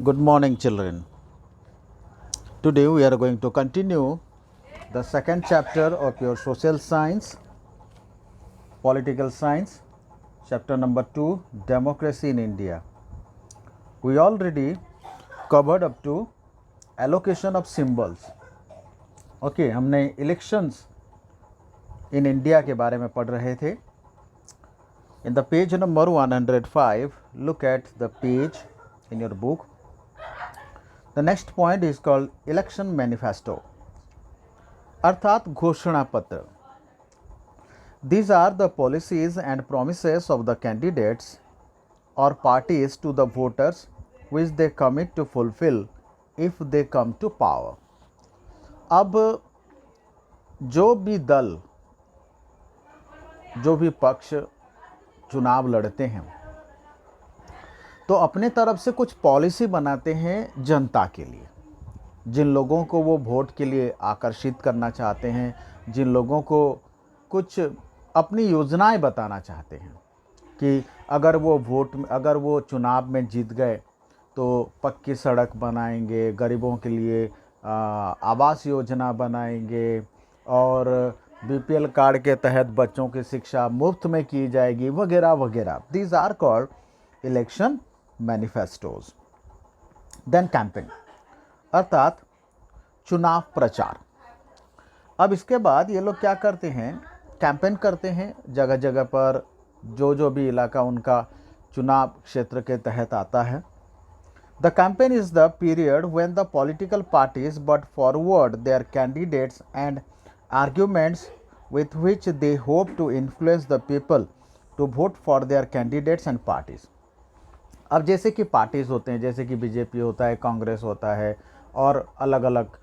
Good morning, children. Today we are going to continue the second chapter of your social science, political science, chapter number 2, democracy in India. We already covered up to allocation of symbols. Okay, हमने elections in India के बारे में पढ़ रहे थे. In the page number 105, look at the page in your book. The next point is called election manifesto, अर्थात घोषणा पत्र. These are the policies and promises of the candidates or parties to the voters which they commit to fulfill if they come to power. अब जो भी दल, जो भी पक्ष चुनाव लड़ते हैं तो अपने तरफ से कुछ पॉलिसी बनाते हैं जनता के लिए, जिन लोगों को वो वोट के लिए आकर्षित करना चाहते हैं, जिन लोगों को कुछ अपनी योजनाएं बताना चाहते हैं कि अगर वो चुनाव में जीत गए तो पक्की सड़क बनाएंगे, गरीबों के लिए आवास योजना बनाएंगे और बीपीएल कार्ड के तहत बच्चों की शिक्षा मुफ्त में की जाएगी वगैरह वगैरह. These are called election manifestos. Then campaign, अर्थात चुनाव प्रचार. अब इसके बाद ये लोग क्या करते हैं, कैंपेन करते हैं जगह जगह पर, जो भी इलाका उनका चुनाव क्षेत्र के तहत आता है. The campaign is the period when the political parties put forward their candidates and arguments with which they hope to influence the people to vote for their candidates and parties. अब जैसे कि पार्टीज़ होते हैं, जैसे कि BJP होता है, कांग्रेस होता है और अलग अलग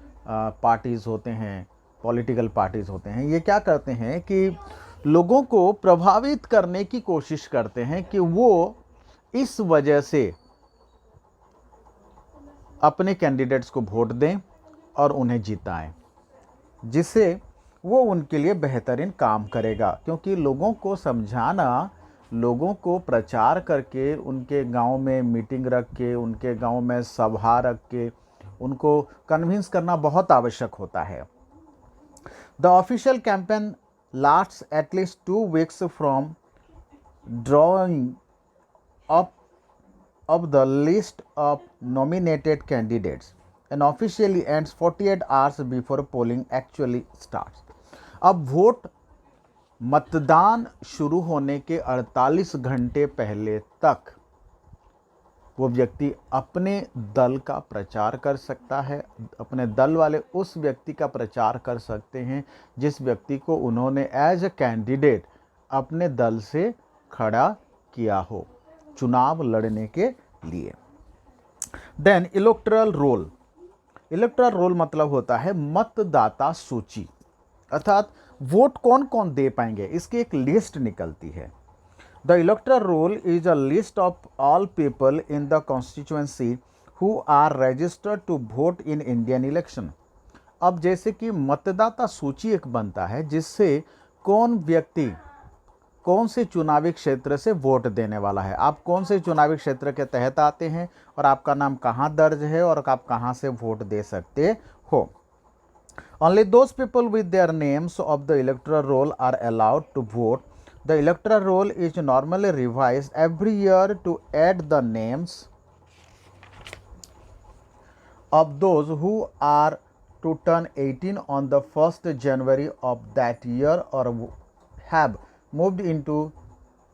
पार्टीज़ होते हैं, पॉलिटिकल पार्टीज़ होते हैं. ये क्या करते हैं कि लोगों को प्रभावित करने की कोशिश करते हैं कि वो इस वजह से अपने कैंडिडेट्स को वोट दें और उन्हें जिताएं, जिससे वो उनके लिए बेहतरीन काम करेगा. क्योंकि लोगों को समझाना, लोगों को प्रचार करके, उनके गांव में मीटिंग रख के, उनके गांव में सभा रख के उनको कन्विंस करना बहुत आवश्यक होता है. The official campaign lasts at least 2 weeks from drawing up of the list of nominated candidates and officially ends 48 hours before polling actually starts. अब वोट मतदान शुरू होने के 48 घंटे पहले तक वो व्यक्ति अपने दल का प्रचार कर सकता है, अपने दल वाले उस व्यक्ति का प्रचार कर सकते हैं जिस व्यक्ति को उन्होंने एज ए कैंडिडेट अपने दल से खड़ा किया हो चुनाव लड़ने के लिए. Then electoral roll. Electoral roll मतलब होता है मतदाता सूची, अर्थात वोट कौन कौन दे पाएंगे, इसकी एक लिस्ट निकलती है. The electoral roll is a list of all people in the constituency who are registered to vote in Indian election. अब जैसे कि मतदाता सूची एक बनता है जिससे कौन व्यक्ति कौन से चुनावी क्षेत्र से वोट देने वाला है, आप कौन से चुनावी क्षेत्र के तहत आते हैं और आपका नाम कहाँ दर्ज है और आप कहाँ से वोट दे सकते हो. Only those people with their names of the electoral roll are allowed to vote. The electoral roll is normally revised every year to add the names of those who are to turn 18 on the 1st January of that year or have moved into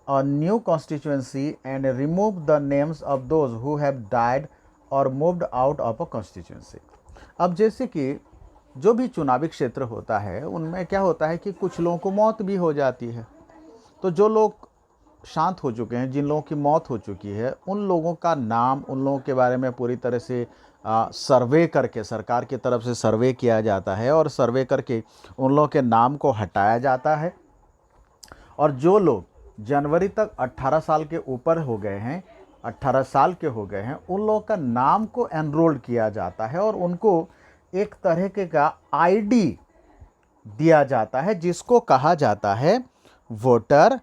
a new constituency and remove the names of those who have died or moved out of a constituency. अब जैसे कि जो भी चुनावी क्षेत्र होता है उनमें क्या होता है कि कुछ लोगों को मौत भी हो जाती है, तो जो लोग शांत हो चुके हैं, जिन लोगों की मौत हो चुकी है, उन लोगों का नाम, उन लोगों के बारे में पूरी तरह से सर्वे करके सरकार की तरफ से सर्वे किया जाता है और सर्वे करके उन लोगों के नाम को हटाया जाता है. और जो लोग जनवरी तक 18 साल के ऊपर हो गए हैं, 18 साल के हो गए हैं, उन लोगों का नाम को एनरोल किया जाता है और उनको एक तरह के का आईडी दिया जाता है जिसको कहा जाता है वोटर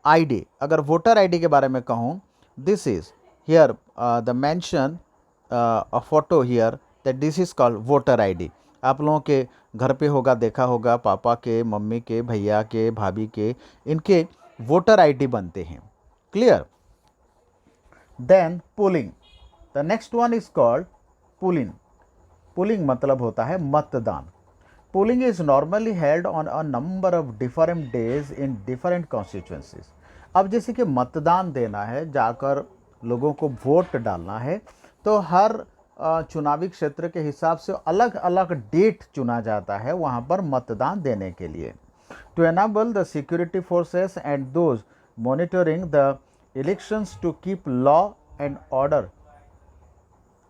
आईडी. अगर वोटर आईडी के बारे में कहूँ, this is here the mention a photo here that this is called voter ID. आप लोगों के घर पे होगा, देखा होगा, पापा के, मम्मी के, भैया के, भाभी के, इनके वोटर आईडी बनते हैं. Clear? Then polling. The next one is called polling. Polling मतलब होता है मतदान. Polling is normally held on a number of different days in different constituencies. अब जैसे कि मतदान देना है, जाकर लोगों को वोट डालना है, तो हर चुनावी क्षेत्र के हिसाब से अलग अलग डेट चुना जाता है वहाँ पर मतदान देने के लिए. To enable the security forces and those monitoring the elections to keep law and order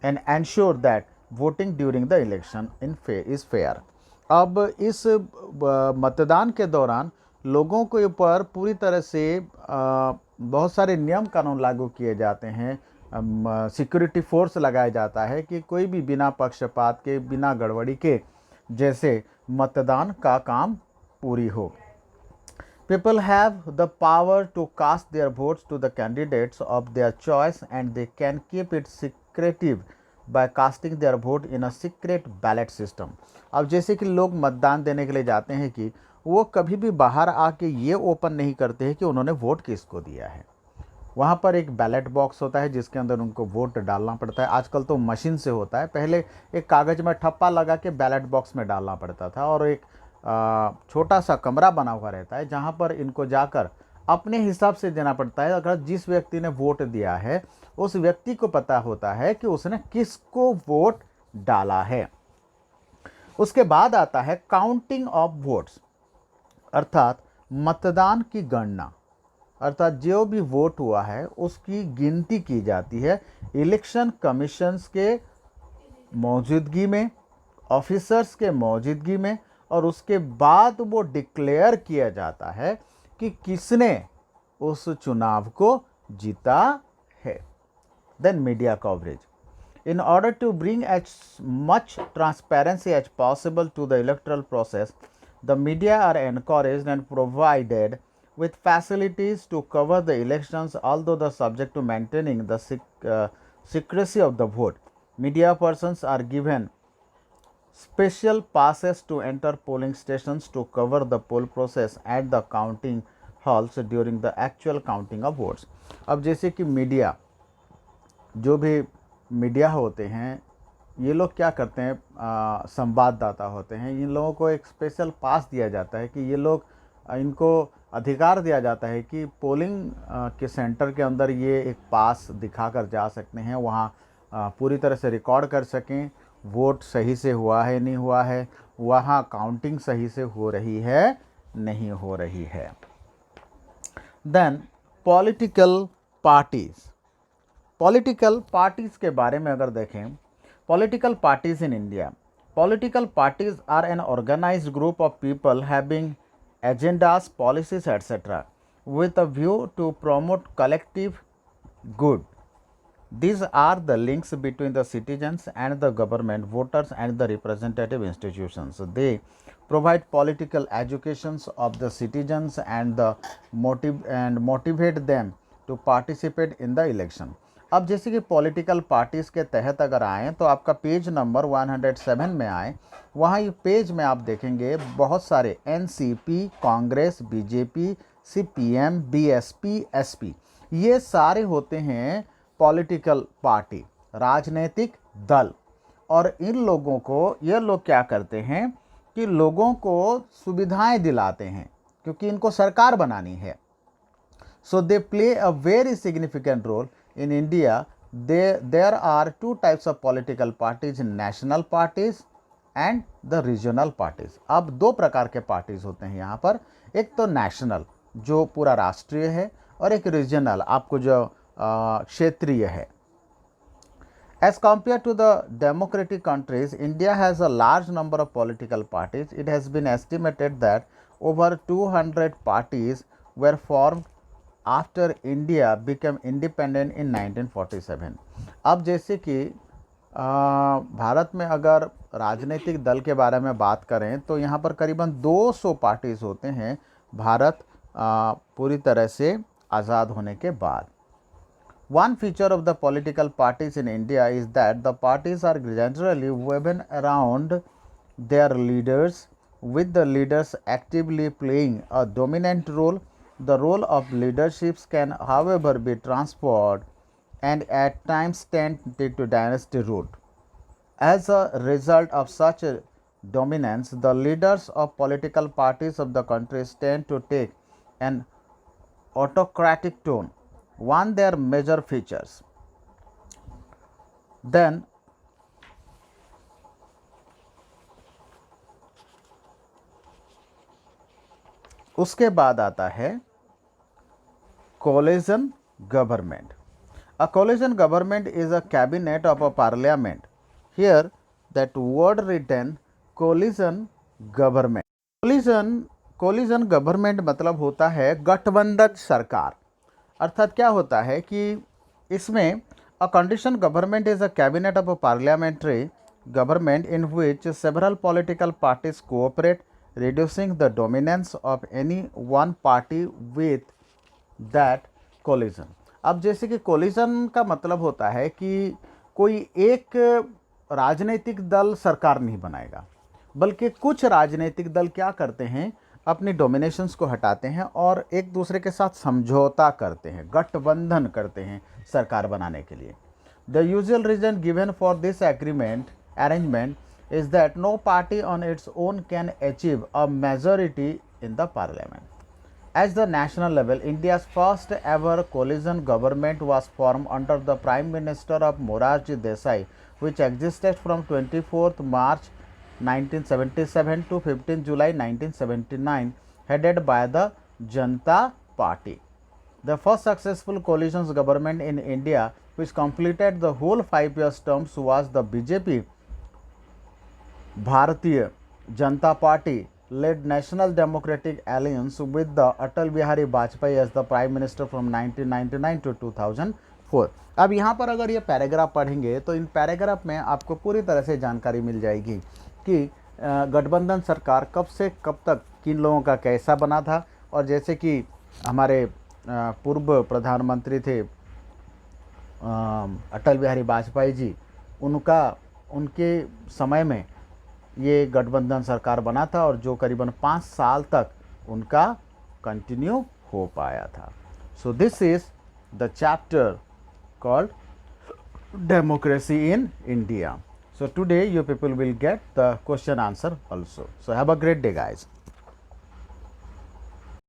and ensure that voting during the election is fair. अब इस मतदान के दौरान लोगों के ऊपर पूरी तरह से बहुत सारे नियम कानून लागू किए जाते हैं. सिक्योरिटी फोर्स लगाया जाता है कि कोई भी बिना पक्षपात के, बिना गड़बड़ी के जैसे मतदान का काम पूरी हो. People have the power to cast their votes to the candidates of their choice and they can keep it secretive by casting their vote in a secret ballot system. अब जैसे कि लोग मतदान देने के लिए जाते हैं कि वो कभी भी बाहर आके ये ओपन नहीं करते हैं कि उन्होंने वोट किसको दिया है. वहाँ पर एक बैलेट बॉक्स होता है जिसके अंदर उनको वोट डालना पड़ता है. आजकल तो मशीन से होता है, पहले एक कागज़ में ठप्पा लगा के बैलेट बॉक्स में डालना पड़ता था और एक छोटा सा कमरा बना हुआ रहता है जहाँ पर इनको जाकर अपने हिसाब से देना पड़ता है. अगर जिस व्यक्ति ने वोट दिया है उस व्यक्ति को पता होता है कि उसने किसको वोट डाला है. उसके बाद आता है काउंटिंग ऑफ वोट्स, अर्थात मतदान की गणना, अर्थात जो भी वोट हुआ है उसकी गिनती की जाती है इलेक्शन कमीशंस के मौजूदगी में, ऑफिसर्स के मौजूदगी में, और उसके बाद वो डिक्लेयर किया जाता है कि किसने उस चुनाव को जीता है. Then media coverage. In order to bring as much transparency as possible to the electoral process, the media are encouraged and provided with facilities to cover the elections, although the subject to maintaining the secrecy of the vote. Media persons are given special passes to enter polling stations to cover the poll process at the counting halls during the actual counting of votes. अब जैसे कि media, जो भी media होते हैं, ये लोग क्या करते हैं, संवाददाता होते हैं, इन लोगों को एक स्पेशल पास दिया जाता है कि ये लोग, इनको अधिकार दिया जाता है कि पोलिंग के सेंटर के अंदर ये एक पास दिखाकर जा सकते हैं, वहाँ पूरी तरह से रिकॉर्ड कर सकें वोट सही से हुआ है नहीं हुआ है, वहाँ काउंटिंग सही से हो रही है नहीं हो रही है. Then political parties. Political parties के बारे में अगर देखें, political parties in India. Political parties are an organised group of people having agendas, policies etcetera with a view to promote collective good. These are the links between the citizens and the government, voters and the representative institutions. They provide political educations of the citizens and motivate them to participate in the election. अब जैसे कि political parties के तहत अगर आएँ तो आपका page number 107 में आए, वहाँ ये पेज में आप देखेंगे बहुत सारे NCP, Congress, BJP, CPM, BSP, SP, ये सारे होते हैं पॉलिटिकल पार्टी, राजनीतिक दल. और इन लोगों को, ये लोग क्या करते हैं कि लोगों को सुविधाएं दिलाते हैं क्योंकि इनको सरकार बनानी है. So they play a very significant role in India. There are two types of political parties, national parties and the regional parties. अब दो प्रकार के पार्टीज होते हैं यहाँ पर, एक तो नेशनल जो पूरा राष्ट्रीय है और एक रीजनल आपको जो क्षेत्रीय है. As compared to the democratic countries, India has a large number of political parties. It has been estimated that over 200 parties were formed after India become independent in 1947. अब जैसे कि भारत में अगर राजनीतिक दल के बारे में बात करें तो यहाँ पर करीबन 200 पार्टीज़ होते हैं भारत पूरी तरह से आज़ाद होने के बाद. One feature of the political parties in India is that the parties are generally woven around their leaders, with the leaders actively playing a dominant role. The role of leaderships can, however, be transferred and at times tend to dynasty rule. As a result of such a dominance, the leaders of political parties of the countries tend to take an autocratic tone. One their major features. Then उसके बाद आता है coalition government. A coalition government is a cabinet of a parliament. Here, that word written coalition government. Collision government मतलब होता है गठबंधन सरकार. अर्थात क्या होता है कि इसमें a condition government is a cabinet of a parliamentary government in which several political parties cooperate, reducing the dominance of any one party with that coalition. अब जैसे कि कोलिजन का मतलब होता है कि कोई एक राजनीतिक दल सरकार नहीं बनाएगा, बल्कि कुछ राजनीतिक दल क्या करते हैं, अपनी डोमिनेशंस को हटाते हैं और एक दूसरे के साथ समझौता करते हैं, गठबंधन करते हैं सरकार बनाने के लिए. The usual reason given for this agreement arrangement is that no party on its own can achieve a majority in the parliament. At the national level, India's first ever coalition government was formed under the Prime Minister of Morarji Desai, which existed from 24th March 1977 to 15 July 1979, headed by the Janata Party. The first successful coalition government in India, which completed the whole 5 years terms, was the BJP, Bharatiya Janata Party led National Democratic Alliance with the Atal Bihari Vajpayee as the Prime Minister from 1999 to 2004. अब यहाँ पर अगर ये paragraph पढ़ेंगे तो in paragraph में आपको पूरी तरह से जानकारी मिल जाएगी कि गठबंधन सरकार कब से कब तक किन लोगों का कैसा बना था. और जैसे कि हमारे पूर्व प्रधानमंत्री थे अटल बिहारी वाजपेयी जी, उनके समय में ये गठबंधन सरकार बना था और जो करीबन 5 साल तक उनका कंटिन्यू हो पाया था. So this is the chapter called democracy in India. So today you people will get the question answer also. So have a great day guys.